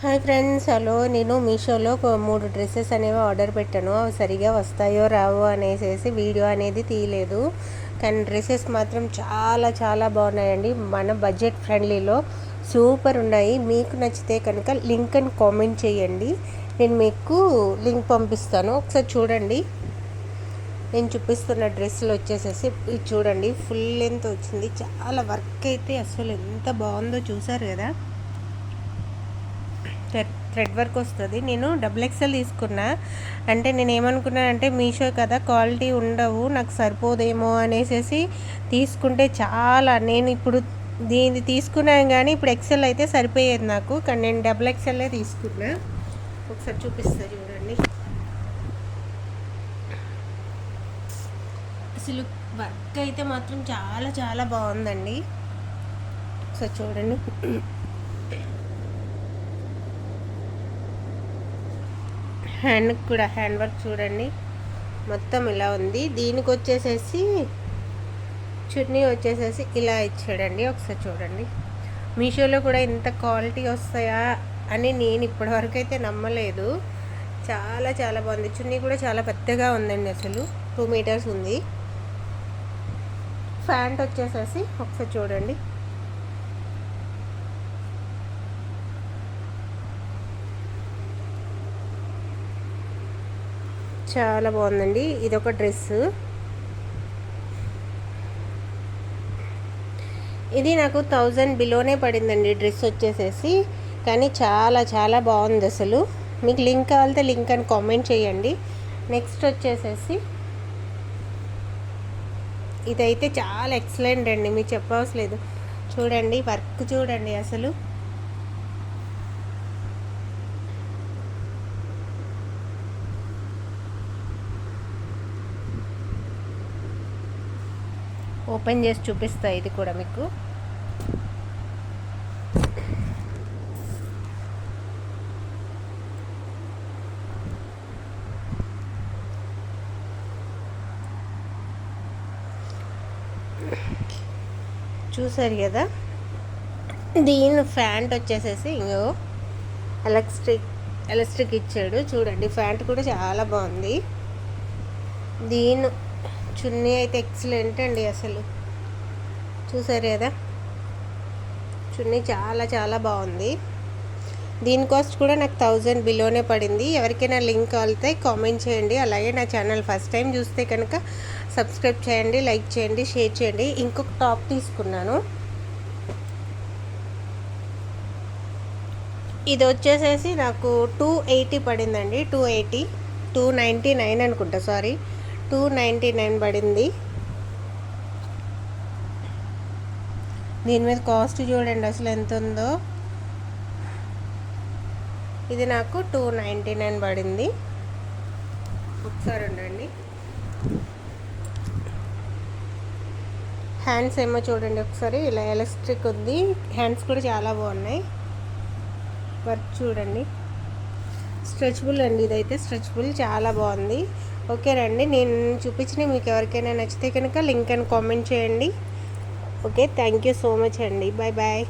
Hi friends, hello. నేను మీషోలో 3 dresses అనేవి ఆర్డర్ పెట్టాను. అవి సరిగా వస్తాయో రావో అనేసి వీడియో అనేది తీయలేదు. కానీ డ్రెస్సెస్ మాత్రం చాలా చాలా బాగున్నాయండి. మన బడ్జెట్ ఫ్రెండ్లీలో సూపర్ ఉన్నాయి. మీకు నచ్చితే కనుక లింక్ అని కామెంట్ చేయండి. నేను మీకు లింక్ పంపిస్తాను, ఒకసారి చూడండి. నేను చూపిస్తున్న డ్రెస్సులు వచ్చేసేసి ఇది చూడండి, ఫుల్ లెంత్ వచ్చింది. చాలా వర్క్ అయితే అసలు ఎంత బాగుందో చూసారు కదా. థ్రెడ్ వర్క్ వస్తుంది. నేను XXL తీసుకున్నా. అంటే నేను ఏమనుకున్నానంటే మీషో కదా, క్వాలిటీ ఉండవు, నాకు సరిపోదేమో అనేసి తీసుకుంటే చాలా, నేను ఇప్పుడు దీన్ని తీసుకున్నాను కానీ ఇప్పుడు XL అయితే సరిపోయేది నాకు. కానీ నేను XXL తీసుకున్నా. ఒకసారి చూపిస్తా చూడండి. అసలు వర్క్ అయితే మాత్రం చాలా చాలా బాగుందండి. ఒకసారి చూడండి. హ్యాండ్కి కూడా హ్యాండ్ వర్క్ చూడండి, మొత్తం ఇలా ఉంది. దీనికి వచ్చేసేసి చున్నీ వచ్చేసేసి ఇలా ఇచ్చాడండి. ఒకసారి చూడండి. మీషోలో కూడా ఇంత క్వాలిటీ వస్తాయా అని నేను ఇప్పటివరకు అయితే నమ్మలేదు. చాలా చాలా బాగుంది. చున్నీ కూడా చాలా పెద్దగా ఉందండి, అసలు 2 మీటర్స్ ఉంది. ప్యాంట్ వచ్చేసేసి ఒకసారి చూడండి. చాలా బాగుందండి. ఇదొక డ్రెస్సు. ఇది నాకు 1000 బిలోనే పడిందండి డ్రెస్ వచ్చేసేసి. కానీ చాలా చాలా బాగుంది అసలు. మీకు లింక్ కావాలితే లింక్ అని కామెంట్ చేయండి. నెక్స్ట్ వచ్చేసేసి ఇదైతే చాలా ఎక్సలెంట్ అండి, మీకు చెప్పవసరం లేదు. చూడండి వర్క్ చూడండి అసలు. ఓపెన్ చేసి చూపిస్తా ఇది కూడా మీకు. చూసారు కదా. దీని ప్యాంట్ వచ్చేసేసి ఇంకో ఎలాస్టిక్ ఇచ్చాడు చూడండి. ప్యాంట్ కూడా చాలా బాగుంది. దీని చున్నీ అయితే ఎక్సలెంట్ అండి అసలు. చూసారు కదా, చున్నీ చాలా చాలా బాగుంది. దీని కాస్ట్ కూడా నాకు 1000 బిలోనే పడింది. ఎవరికైనా లింక్ కావాలితే కామెంట్ చేయండి. అలాగే నా ఛానల్ ఫస్ట్ టైం చూస్తే కనుక సబ్స్క్రైబ్ చేయండి, లైక్ చేయండి, షేర్ చేయండి. ఇంకొక టాప్ తీసుకున్నాను. ఇది వచ్చేసేసి నాకు 280 పడిందండి. 299 అనుకుంటా, సారీ 299 పడింది. దీని మీద కాస్ట్ చూడండి అసలు ఎంత ఉందో. ఇది నాకు 299 పడింది. ఒకసారి ఉండండి. హ్యాండ్స్ ఏమో చూడండి ఒకసారి, ఇలా ఎలాస్టిక్ ఉంది. హ్యాండ్స్ కూడా చాలా బాగున్నాయి. వర్క్ చూడండి, స్ట్రెచబుల్ అండి. ఇదైతే స్ట్రెచబుల్, చాలా బాగుంది. ఓకేనండి, నేను చూపించిన మీకు ఎవరికైనా నచ్చితే కనుక లింక్ అని కామెంట్ చేయండి. Okay, thank you so much అండి. Bye bye.